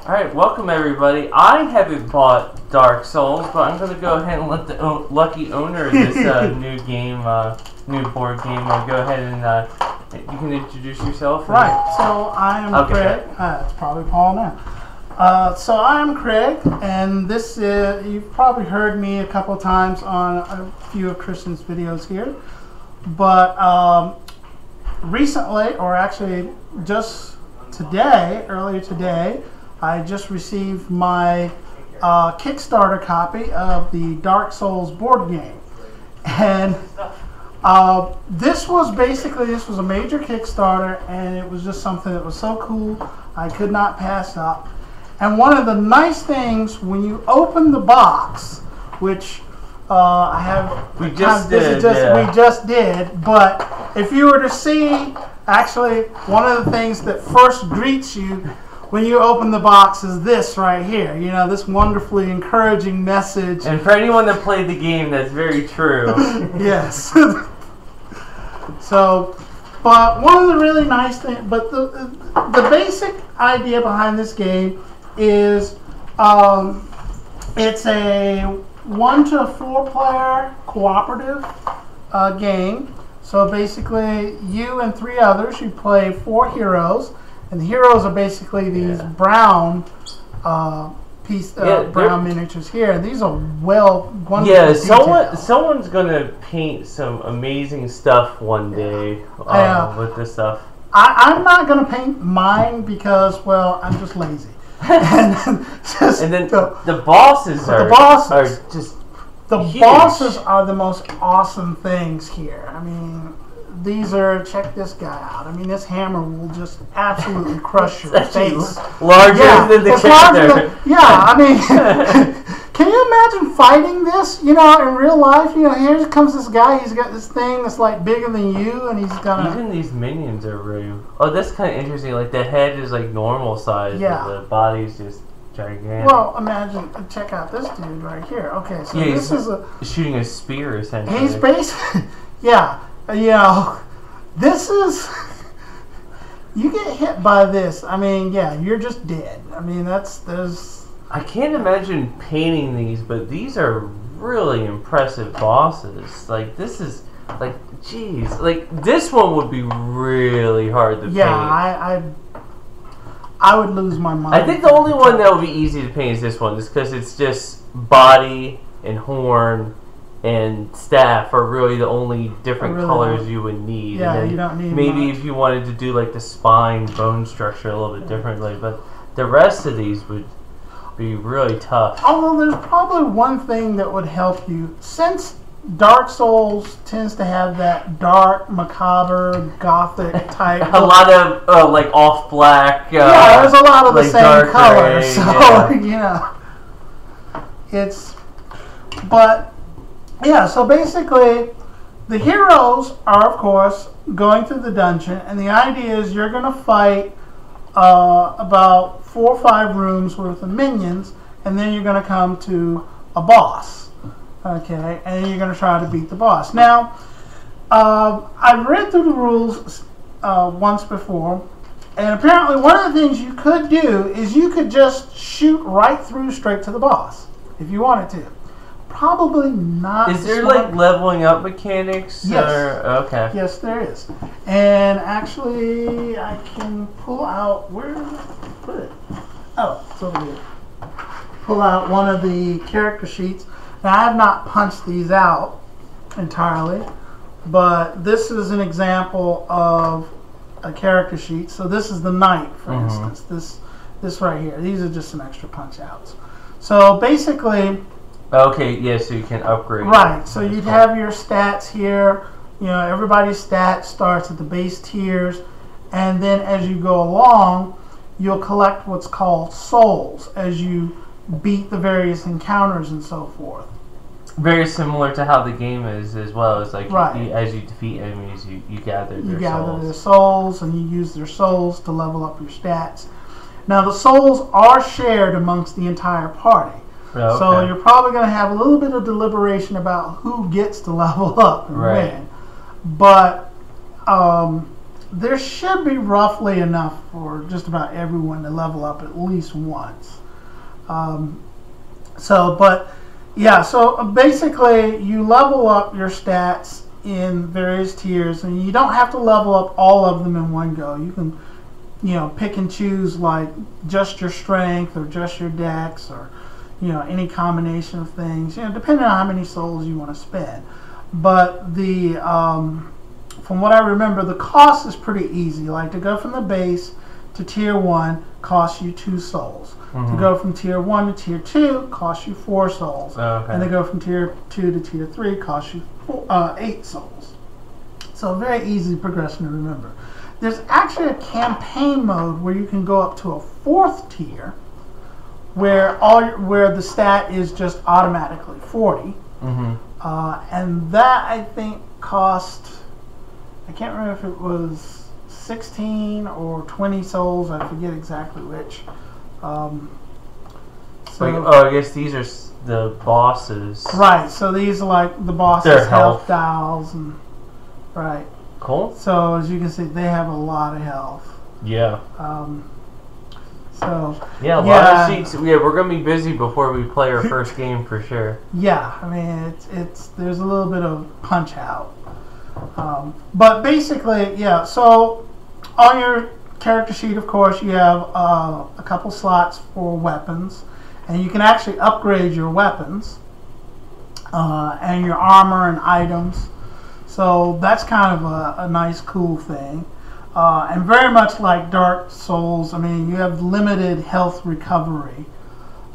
Alright, welcome everybody. I haven't bought Dark Souls, but I'm going to go ahead and let the lucky owner of this new game, new board game, go ahead and you can introduce yourself. Right, so I am Craig. It's probably Paul now. So I am Craig, and this you've probably heard me a couple times on a few of Christian's videos here. But recently, or actually just today, earlier today, I just received my Kickstarter copy of the Dark Souls board game. And this was a major Kickstarter, and it was just something that was so cool I could not pass up. And one of the nice things when you open the box, which we just did, but if you were to see, actually one of the things that first greets you when you open the box is this right here. You know, this wonderfully encouraging message. And for anyone that played the game, that's very true. Yes. So, but one of the really nice things, but the basic idea behind this game is it's a 1 to 4 player cooperative game. So basically, you and 3 others, you play 4 heroes, and the heroes are basically these brown brown miniatures here. These are wonderful. Yeah, someone's gonna paint some amazing stuff one day with this stuff. I'm not gonna paint mine because, well, I'm just lazy. and then the bosses are just huge. Bosses are the most awesome things here. I mean, these are, check this guy out. I mean, this hammer will just absolutely crush your face. Larger than the character. I mean, can you imagine fighting this? You know, in real life, you know, here comes this guy. He's got this thing that's like bigger than you, and he's gonna. Even these minions are really. Oh, that's kind of interesting. Like the head is like normal size, but the body's just gigantic. Well, imagine. Check out this dude right here. Okay, so this is shooting a spear essentially. He's basically, you know, this is. You get hit by this, I mean, yeah, you're just dead. I mean, there's. I can't imagine painting these, but these are really impressive bosses. Like, this is, like, geez. Like, this one would be really hard to paint. Yeah, I would lose my mind. I think the only one that would be easy to paint is this one, just because it's just body and horn and staff are really the only different colors you would need. Yeah, and you don't need maybe much. if you wanted to do, like, the spine, bone structure a little bit differently, but the rest of these would be really tough. Although there's probably one thing that would help you. Since Dark Souls tends to have that dark, macabre, gothic type. A lot of like off black. There's a lot of the same colors. Gray, so you know, it's. But yeah, so basically, the heroes are of course going through the dungeon, and the idea is you're going to fight about 4 or 5 rooms worth of minions, and then you're going to come to a boss. Okay, and then you're going to try to beat the boss. Now, I've read through the rules once before, and apparently one of the things you could do is you could just shoot right through straight to the boss if you wanted to. Probably not. Is there like leveling up mechanics? Yes. Okay. Yes, there is. And actually, I can pull out, where did I put it? Oh, it's over here. Pull out one of the character sheets. Now, I have not punched these out entirely, but this is an example of a character sheet. So this is the knight, for instance. This right here. These are just some extra punch outs. So basically. Okay, yeah, so you can upgrade. Right, so you'd have your stats here. You know, everybody's stats starts at the base tiers, and then as you go along, you'll collect what's called souls as you beat the various encounters and so forth. Very similar to how the game is as well. It's like as you defeat enemies, you gather their souls. You gather their souls, and you use their souls to level up your stats. Now, the souls are shared amongst the entire party. Okay. So you're probably going to have a little bit of deliberation about who gets to level up and win. But there should be roughly enough for just about everyone to level up at least once. So basically you level up your stats in various tiers, and you don't have to level up all of them in one go. You can, pick and choose, like just your strength or just your dex, or any combination of things, depending on how many souls you want to spend. But the from what I remember, the cost is pretty easy. Like to go from the base to tier 1 costs you 2 souls. To go from tier 1 to tier 2 costs you 4 souls. And to go from tier 2 to tier 3 costs you 8 souls. So very easy progression to remember. There's actually a campaign mode where you can go up to a 4th tier, where the stat is just automatically 40. And that I think cost, I can't remember if it was 16 or 20 souls. I forget exactly which. I guess these are the bosses. Right. So these are like the bosses' Their health dials, and right. Cool. So as you can see, they have a lot of health. Yeah. A lot of seats. Yeah, we're gonna be busy before we play our first game for sure. Yeah, I mean it's there's a little bit of punch out, but basically, yeah. So on your character sheet, of course, you have a couple slots for weapons, and you can actually upgrade your weapons and your armor and items. So that's kind of a nice, cool thing. And very much like Dark Souls, I mean, you have limited health recovery.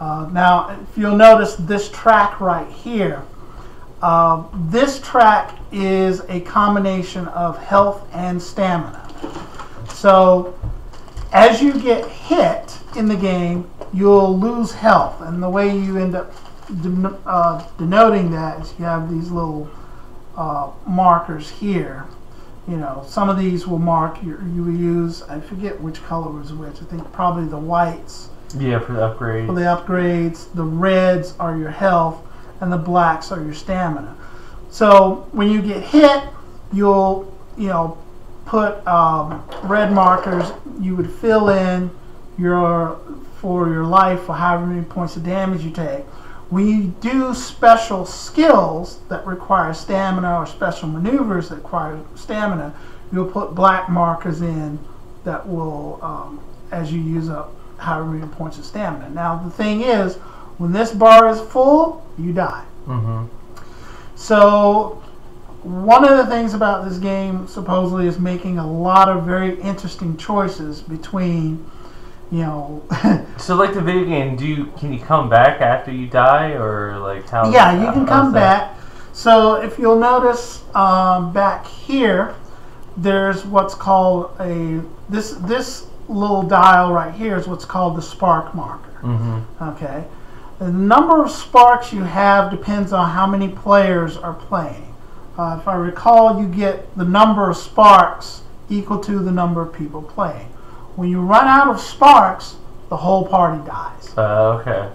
Now, if you'll notice this track right here, this track is a combination of health and stamina. So, as you get hit in the game, you'll lose health. And the way you end up denoting that is you have these little markers here. Some of these will mark you will use, I forget which color was which. I think probably the whites. Yeah, for the upgrades. For the upgrades, the reds are your health, and the blacks are your stamina. So when you get hit, you'll put red markers. You would fill in for your life, or however many points of damage you take. When you do special skills that require stamina, or special maneuvers that require stamina, you'll put black markers in that will, as you use up however many points of stamina. Now the thing is, when this bar is full, you die. So one of the things about this game supposedly is making a lot of very interesting choices between So like the video game, can you come back after you die, or like how? Yeah, you can come back. So if you'll notice back here, there's what's called this little dial right here is what's called the spark marker. Okay, the number of sparks you have depends on how many players are playing. If I recall, you get the number of sparks equal to the number of people playing. When you run out of sparks, the whole party dies. Okay.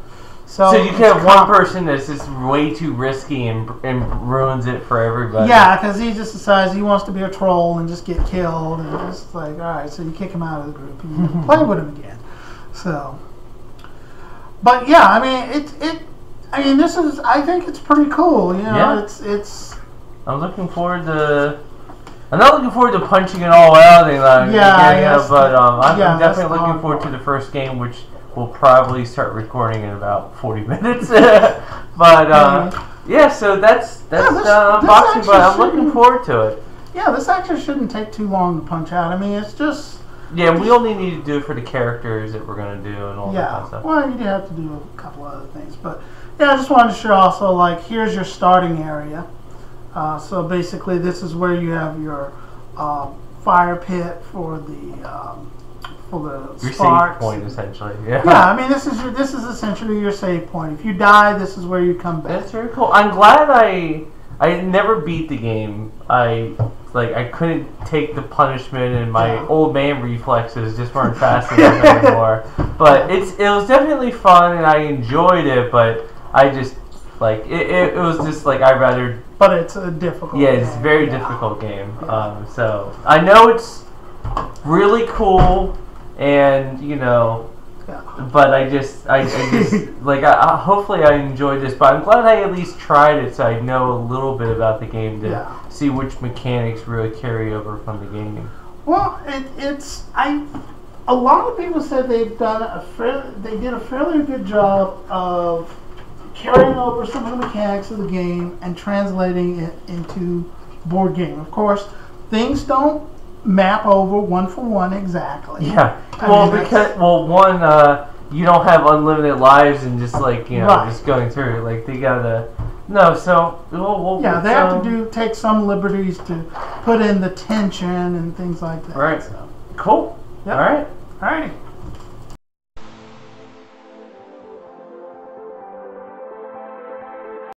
So you can have one person that's just way too risky and ruins it for everybody. Yeah, because he just decides he wants to be a troll and just get killed, and it's like, all right, so you kick him out of the group and you play with him again. So, but yeah, I mean, this is, I think it's pretty cool. It's. I'm looking forward to. I'm not looking forward to punching it all out and I'm definitely looking forward to the first game, which we'll probably start recording in about 40 minutes. But so that's unboxing. But I'm looking forward to it. Yeah, this actually shouldn't take too long to punch out. I mean, it's just. Yeah, we only need to do it for the characters that we're going to do and all that kind of stuff. Well, you do have to do a couple other things, but yeah, I just wanted to show also, like, here's your starting area. So basically, this is where you have your fire pit for the your sparks. save point, essentially. Yeah. Yeah, I mean, this is essentially your save point. If you die, this is where you come back. That's very cool. I'm glad I never beat the game. I couldn't take the punishment, and my old man reflexes just weren't fast enough anymore. But it was definitely fun, and I enjoyed it. But I just it was just like I'd rather. But it's a difficult. Yeah, it's a very difficult game. So I know it's really cool, and you know. Yeah. But I just like hopefully I enjoyed this. But I'm glad I at least tried it, so I know a little bit about the game to see which mechanics really carry over from the game. Well, a lot of people said they did a fairly good job of carrying over some of the mechanics of the game and translating it into board game. Of course, things don't map over one for one exactly. Yeah. Well, you don't have unlimited lives and just like just going through. Like they gotta So they have to take some liberties to put in the tension and things like that. Right. So. Cool. Yep. All right. Alrighty.